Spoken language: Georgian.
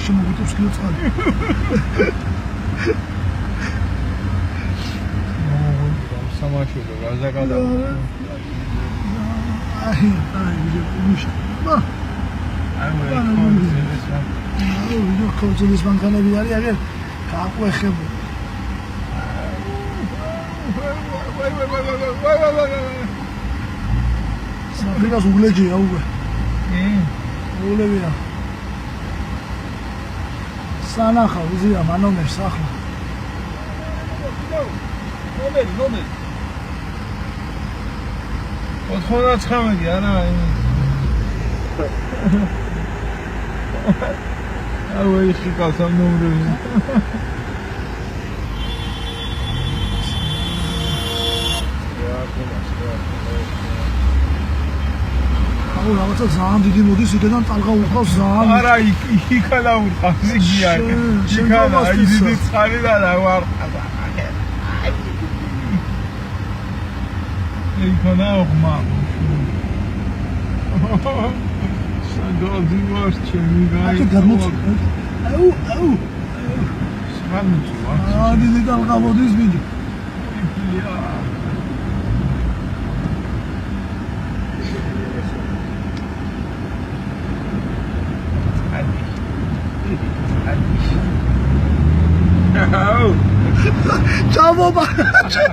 შემოგიტებს კიდევ წყალი. სამაშულო გაზაკადა. აი, მუშა. ქორწილის მანქანები არის, აგერ გააყვეხებო. საფრიკას უგლეჯია უკვე. უგლებია. სანახა უზია მანომერს ახლა. ნომერი. 99 არა. აი ხიკავს ამ ნომრებში. აუ რაღაცა ძალიან დიდი მოდის იქიდან ტალღა უყავს ძალიან. არა იქალა უყავს იგია. იქალა დიდი წყალი და რა ვარ. იქალა უყმა. სანდოძი ვარ ჩემი გაი. აუ. სმანუცი ვარ. დიდი ტალღა მოდის მინდა. Ciao, ma. Ciao.